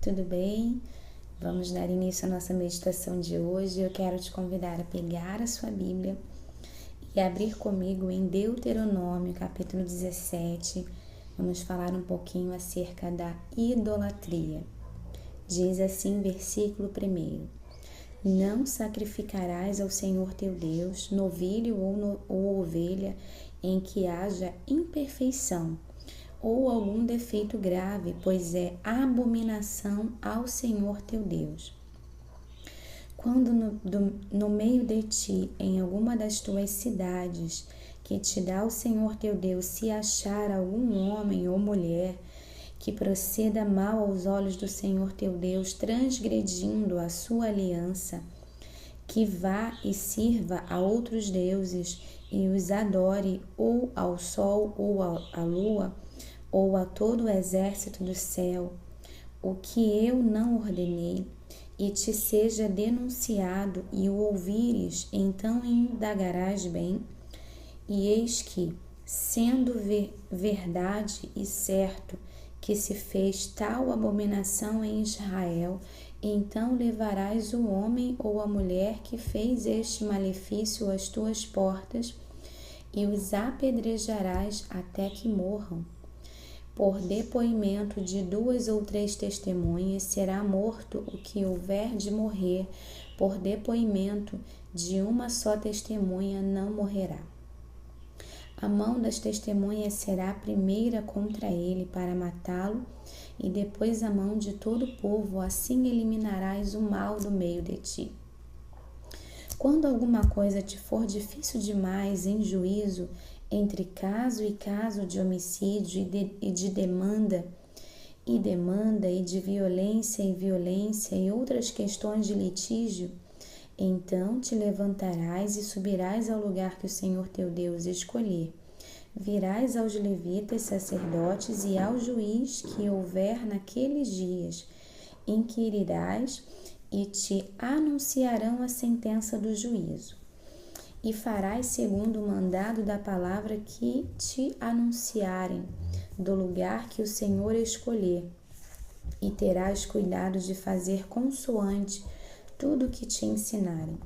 tudo bem? Vamos dar início à nossa meditação de hoje. Eu quero te convidar a pegar a sua Bíblia e abrir comigo em Deuteronômio, capítulo 17. Vamos falar um pouquinho acerca da idolatria. Diz assim, versículo 1: Não sacrificarás ao Senhor teu Deus novilho ou ovelha em que haja imperfeição ou algum defeito grave, pois é abominação ao Senhor teu Deus. Quando no meio de ti, em alguma das tuas cidades, que te dá o Senhor teu Deus, se achar algum homem ou mulher que proceda mal aos olhos do Senhor teu Deus, transgredindo a sua aliança, que vá e sirva a outros deuses e os adore, ou ao sol ou à lua, ou a todo o exército do céu, o que eu não ordenei, e te seja denunciado e o ouvires, então indagarás bem, e eis que, sendo verdade e certo que se fez tal abominação em Israel, então levarás o homem ou a mulher que fez este malefício às tuas portas e os apedrejarás até que morram. Por depoimento de 2 ou 3 testemunhas será morto o que houver de morrer, por depoimento de uma só testemunha não morrerá. A mão das testemunhas será a primeira contra ele para matá-lo, e depois a mão de todo o povo, assim eliminarás o mal do meio de ti. Quando alguma coisa te for difícil demais em juízo, entre caso e caso de homicídio e de demanda, e de violência e violência e outras questões de litígio, então te levantarás e subirás ao lugar que o Senhor teu Deus escolher. Virás aos levitas, sacerdotes e ao juiz que houver naqueles dias, inquirirás e te anunciarão a sentença do juízo. E farás segundo o mandado da palavra que te anunciarem, do lugar que o Senhor escolher, e terás cuidado de fazer consoante tudo o que te ensinarem,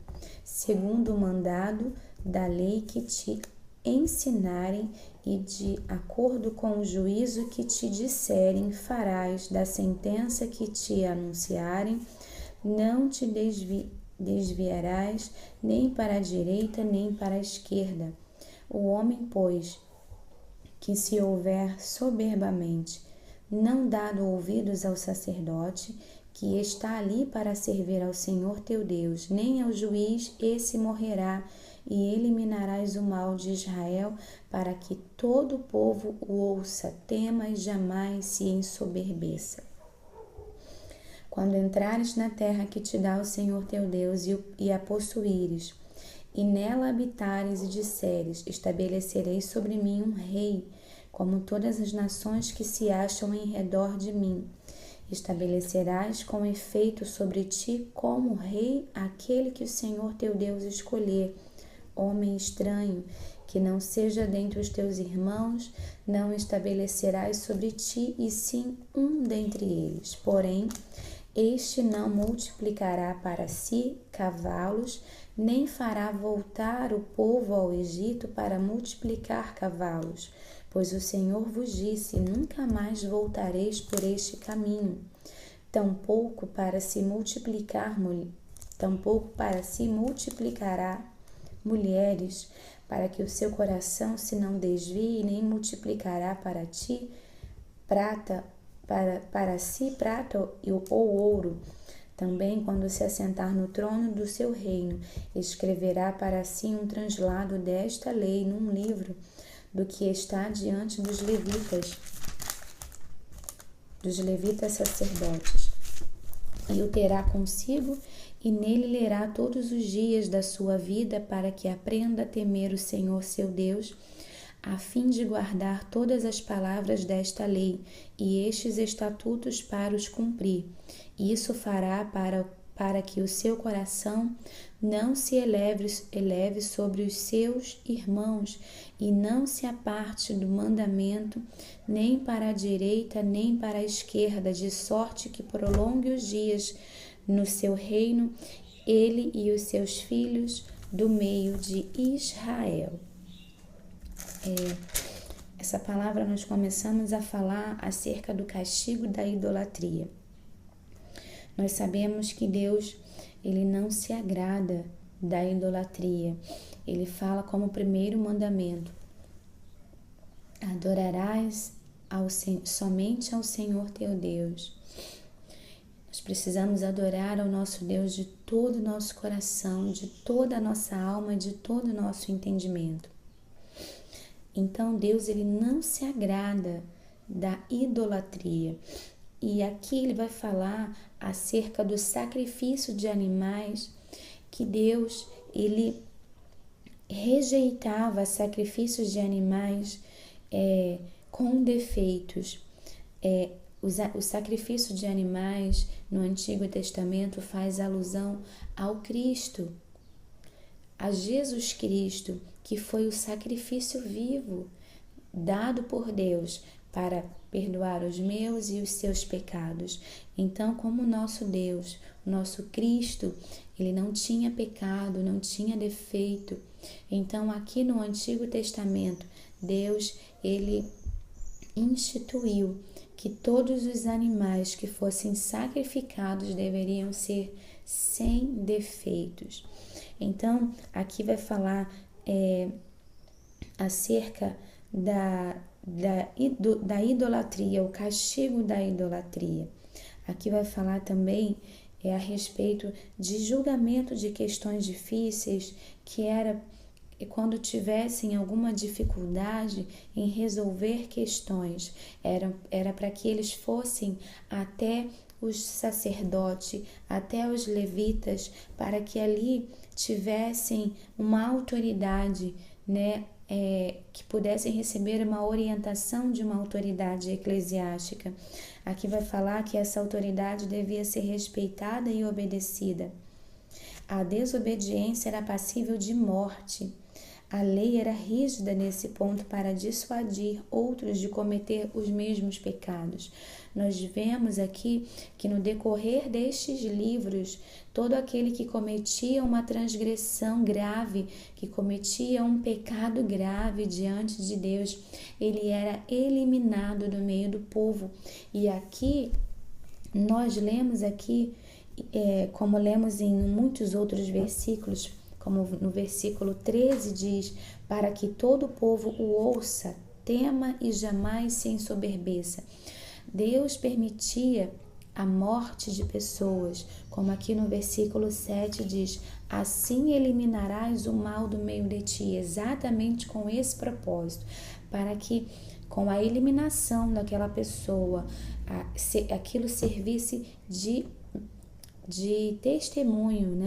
segundo o mandado da lei que te ensinarem, e de acordo com o juízo que te disserem, farás da sentença que te anunciarem, não te desviarás nem para a direita nem para a esquerda. O homem, pois, que se houver soberbamente não dado ouvidos ao sacerdote, que está ali para servir ao Senhor teu Deus, nem ao juiz, esse morrerá, e eliminarás o mal de Israel, para que todo o povo o ouça, tema e jamais se ensoberbeça. Quando entrares na terra que te dá o Senhor teu Deus e a possuíres, e nela habitares e disseres, estabelecerei sobre mim um rei, como todas as nações que se acham em redor de mim. Estabelecerás com efeito sobre ti como rei aquele que o Senhor teu Deus escolher, homem estranho, que não seja dentre os teus irmãos, não estabelecerás sobre ti, e sim um dentre eles. Porém, este não multiplicará para si cavalos, nem fará voltar o povo ao Egito para multiplicar cavalos, pois o Senhor vos disse, nunca mais voltareis por este caminho, tampouco para se multiplicará mulheres, para que o seu coração se não desvie, nem multiplicará para ti para si prata ou ouro. Também, quando se assentar no trono do seu reino, escreverá para si um translado desta lei num livro do que está diante dos levitas sacerdotes, e o terá consigo, e nele lerá todos os dias da sua vida, para que aprenda a temer o Senhor seu Deus, a fim de guardar todas as palavras desta lei e estes estatutos para os cumprir. Isso fará para que o seu coração não se eleve sobre os seus irmãos e não se aparte do mandamento, nem para a direita, nem para a esquerda, de sorte que prolongue os dias no seu reino, ele e os seus filhos do meio de Israel. Essa palavra nós começamos a falar acerca do castigo da idolatria. Nós sabemos que Deus, ele não se agrada da idolatria. Ele fala como primeiro mandamento: adorarás somente ao Senhor teu Deus. Nós precisamos adorar ao nosso Deus de todo o nosso coração, de toda a nossa alma, de todo o nosso entendimento. Então Deus, ele não se agrada da idolatria. E aqui ele vai falar acerca do sacrifício de animais, que Deus, ele rejeitava sacrifícios de animais com defeitos. O sacrifício de animais no Antigo Testamento faz alusão ao Cristo, a Jesus Cristo, que foi o sacrifício vivo dado por Deus para perdoar os meus e os seus pecados. Então, como nosso Deus, nosso Cristo, ele não tinha pecado, não tinha defeito. Então, aqui no Antigo Testamento, Deus, ele instituiu que todos os animais que fossem sacrificados deveriam ser sem defeitos. Então, aqui vai falar acerca da idolatria, o castigo da idolatria. Aqui vai falar também a respeito de julgamento de questões difíceis, que era quando tivessem alguma dificuldade em resolver questões, era para que eles fossem até os sacerdotes, até os levitas, para que ali tivessem uma autoridade, que pudessem receber uma orientação de uma autoridade eclesiástica. Aqui vai falar que essa autoridade devia ser respeitada e obedecida. A desobediência era passível de morte. A lei era rígida nesse ponto para dissuadir outros de cometer os mesmos pecados. Nós vemos aqui que no decorrer destes livros, todo aquele que cometia uma transgressão grave, que cometia um pecado grave diante de Deus, ele era eliminado do meio do povo. E aqui, nós lemos aqui, como lemos em muitos outros versículos, como no versículo 13 diz, para que todo o povo o ouça, tema e jamais se ensoberbeça. Deus permitia a morte de pessoas, como aqui no versículo 7 diz, assim eliminarás o mal do meio de ti, exatamente com esse propósito, para que com a eliminação daquela pessoa, aquilo servisse de testemunho,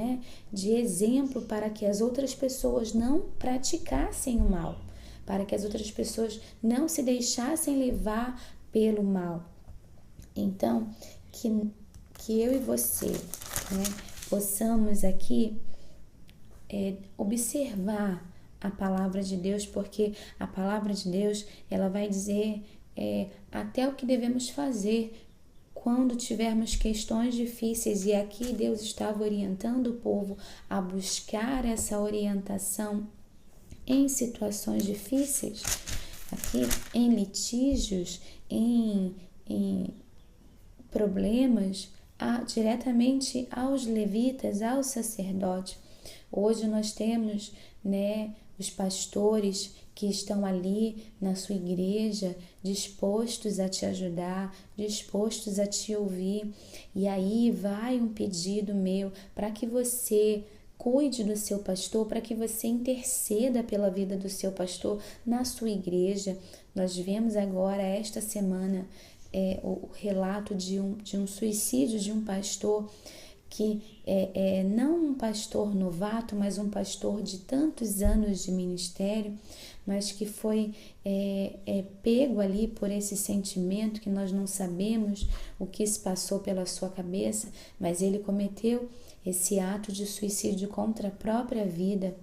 de exemplo para que as outras pessoas não praticassem o mal, para que as outras pessoas não se deixassem levar pelo mal. Então, que eu e você, possamos aqui observar a palavra de Deus, porque a palavra de Deus, ela vai dizer até o que devemos fazer quando tivermos questões difíceis, e aqui Deus estava orientando o povo a buscar essa orientação em situações difíceis, aqui em litígios, em problemas, diretamente aos levitas, aos sacerdotes. Hoje nós temos, os pastores que estão ali na sua igreja, dispostos a te ajudar, dispostos a te ouvir. E aí vai um pedido meu para que você cuide do seu pastor, para que você interceda pela vida do seu pastor na sua igreja. Nós vemos agora, esta semana, o relato de um suicídio de um pastor que não um pastor novato, mas um pastor de tantos anos de ministério, mas que foi pego ali por esse sentimento que nós não sabemos o que se passou pela sua cabeça, mas ele cometeu esse ato de suicídio contra a própria vida.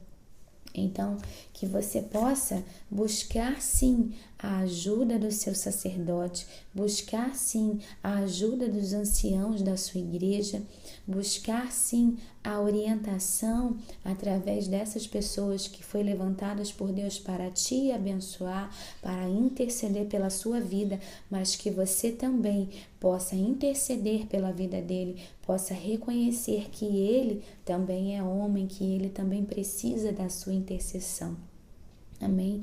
Então, que você possa buscar sim a ajuda do seu sacerdote, buscar sim a ajuda dos anciãos da sua igreja, buscar sim a orientação através dessas pessoas que foi levantadas por Deus para te abençoar, para interceder pela sua vida, mas que você também possa interceder pela vida dele, possa reconhecer que ele também é homem, que ele também precisa da sua intercessão. Amém?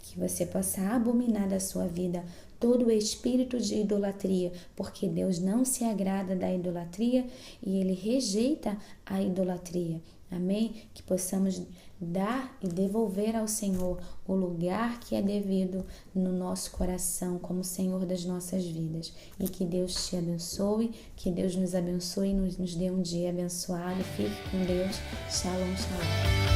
Que você possa abominar da sua vida todo o espírito de idolatria, porque Deus não se agrada da idolatria e Ele rejeita a idolatria. Amém? Que possamos dar e devolver ao Senhor o lugar que é devido no nosso coração como Senhor das nossas vidas. E que Deus te abençoe, que Deus nos abençoe e nos dê um dia abençoado. Fique com Deus. Shalom, shalom.